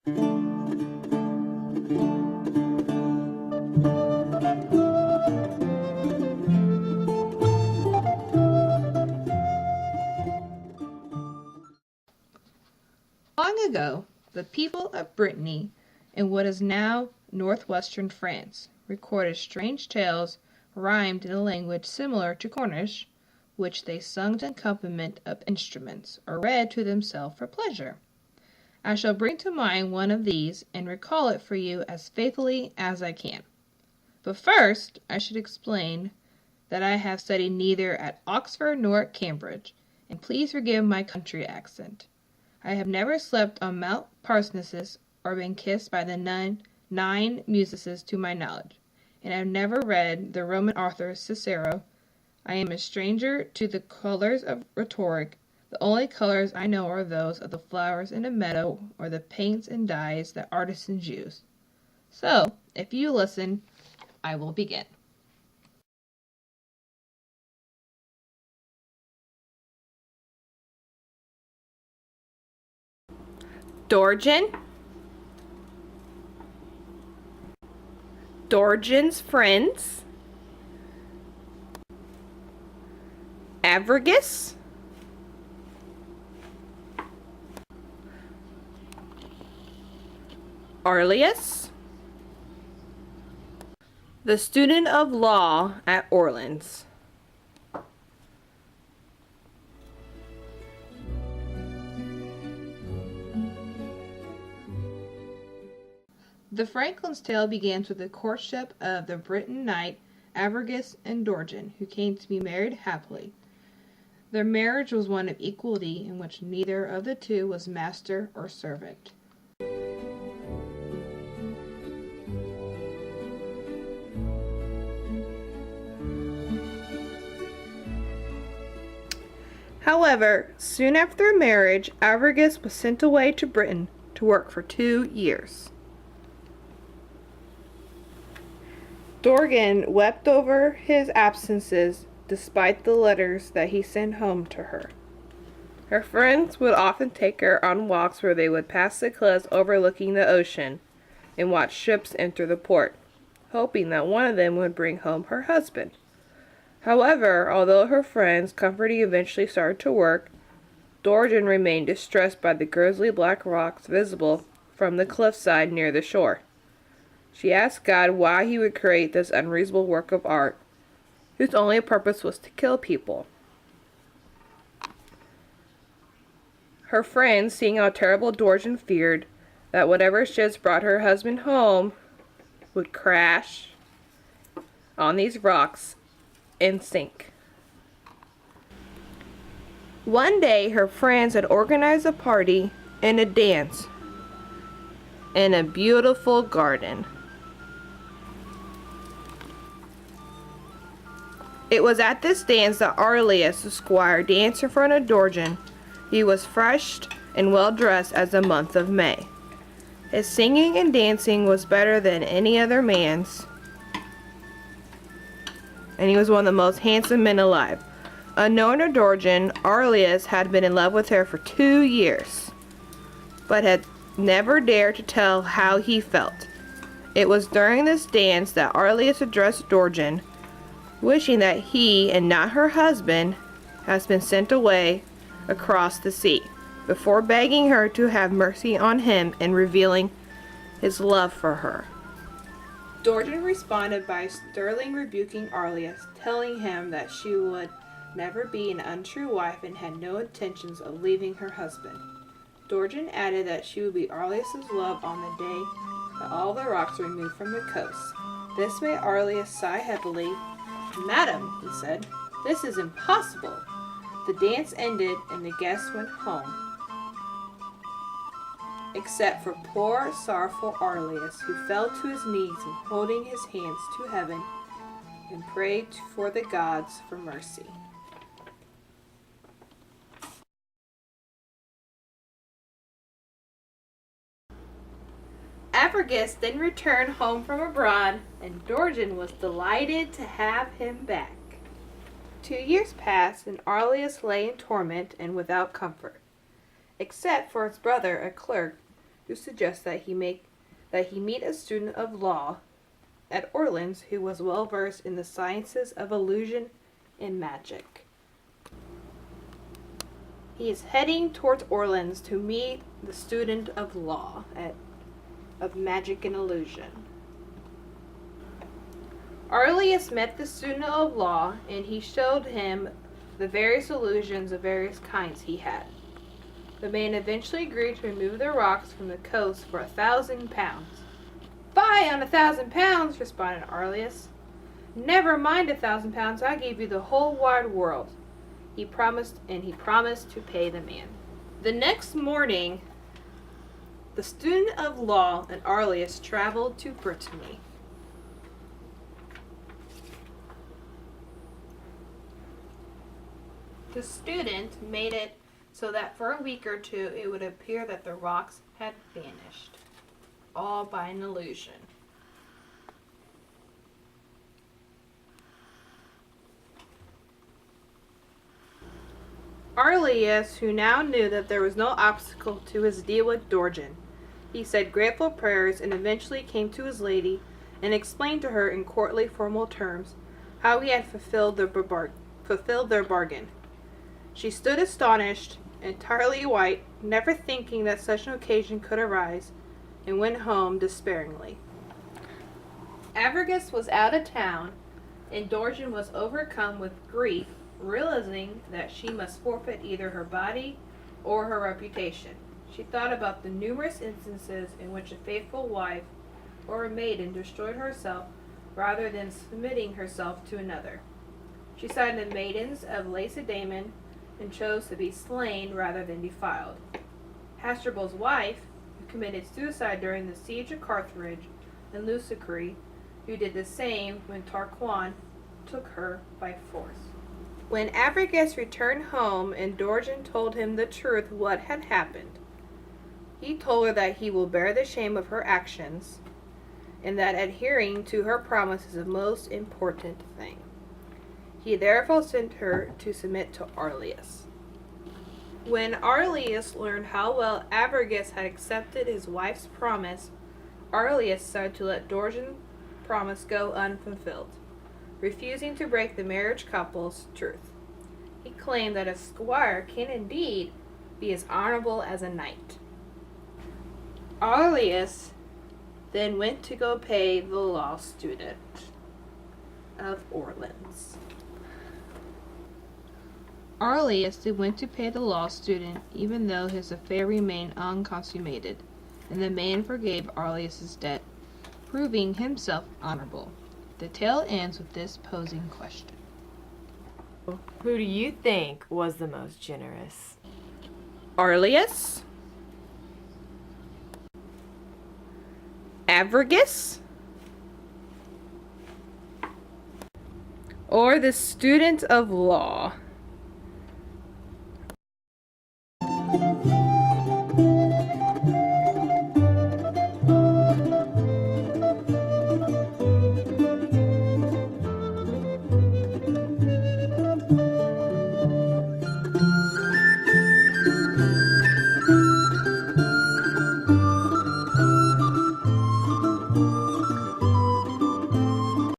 Long ago, the people of Brittany, in what is now northwestern France, recorded strange tales rhymed in a language similar to Cornish, which they sung to accompaniment of instruments, or read to themselves for pleasure. I shall bring to mind one of these, and recall it for you as faithfully as I can. But first, I should explain that I have studied neither at Oxford nor at Cambridge, and please forgive my country accent. I have never slept on Mount Parnassus or been kissed by the nine Muses to my knowledge, and I have never read the Roman author Cicero. I am a stranger to the colors of rhetoric. The only colors I know are those of the flowers in a meadow or the paints and dyes that artisans use. So, if you listen, I will begin. Dorigen, Dorigen's friends, Avragus, Arlius, the student of law at Orleans. The Franklin's Tale begins with the courtship of the Breton knight Avragus and Dorigen, who came to be married happily. Their marriage was one of equality, in which neither of the two was master or servant. However, soon after their marriage, Avragus was sent away to Britain to work for 2 years. Dorigen wept over his absences despite the letters that he sent home to her. Her friends would often take her on walks where they would pass the cliffs overlooking the ocean and watch ships enter the port, hoping that one of them would bring home her husband. However, although her friends' comforting eventually started to work, Dorigen remained distressed by the grisly black rocks visible from the cliffside near the shore. She asked God why he would create this unreasonable work of art, whose only purpose was to kill people. Her friends, seeing how terrible Dorigen feared that whatever ships brought her husband home would crash on these rocks and sink. One day, her friends had organized a party and a dance in a beautiful garden. It was at this dance that Arlius, the squire, danced in front of Dorigen. He was fresh and well dressed as the month of May. His singing and dancing was better than any other man's, and he was one of the most handsome men alive. Unknown to Dorigen, Arlius had been in love with her for 2 years, but had never dared to tell how he felt. It was during this dance that Arlius addressed Dorigen, wishing that he, and not her husband, has been sent away across the sea, before begging her to have mercy on him and revealing his love for her. Dorigen responded by sternly rebuking Arlius, telling him that she would never be an untrue wife and had no intentions of leaving her husband. Dorigen added that she would be Arlius' love on the day that all the rocks were removed from the coast. This made Arlius sigh heavily. "Madam," he said, "this is impossible." The dance ended and the guests went home, except for poor, sorrowful Arlius, who fell to his knees and holding his hands to heaven and prayed for the gods for mercy. Avragus then returned home from abroad, and Dorigen was delighted to have him back. 2 years passed, and Arlius lay in torment and without comfort, except for his brother, a clerk, who suggests that he meet a student of law at Orleans who was well versed in the sciences of illusion and magic. He is heading towards Orleans to meet the student of law of magic and illusion. Arlius met the student of law, and he showed him the various illusions of various kinds he had. The man eventually agreed to remove the rocks from the coast for 1,000 pounds. "Fie on 1,000 pounds," responded Arlius. "Never mind 1,000 pounds, I'll give you the whole wide world." He promised to pay the man. The next morning, the student of law and Arlius traveled to Brittany. The student made it so that for a week or two it would appear that the rocks had vanished, all by an illusion. Arlius, who now knew that there was no obstacle to his deal with Dorjan, he said grateful prayers and eventually came to his lady and explained to her in courtly formal terms how he had fulfilled their bargain. She stood astonished, entirely white, never thinking that such an occasion could arise, and went home despairingly. Avragus was out of town, and Dorjan was overcome with grief, realizing that she must forfeit either her body or her reputation. She thought about the numerous instances in which a faithful wife or a maiden destroyed herself rather than submitting herself to another. She cited the maidens of Lacedaemon and chose to be slain rather than defiled. Hasdrubal's wife, who committed suicide during the siege of Carthage, and Lucerque, who did the same when Tarquin took her by force. When Avragus returned home and Dorjan told him the truth what had happened, he told her that he will bear the shame of her actions and that adhering to her promise is the most important thing. He therefore sent her to submit to Arlius. When Arlius learned how well Avragus had accepted his wife's promise, Arlius decided to let Dorjan's promise go unfulfilled, refusing to break the marriage couple's truth. He claimed that a squire can indeed be as honorable as a knight. Arlius then went to go pay the law student of Orleans. Arlius then went to pay the law student, even though his affair remained unconsummated, and the man forgave Arlius's debt, proving himself honorable. The tale ends with this posing question. Who do you think was the most generous? Arlius? Avragus? Or the student of law?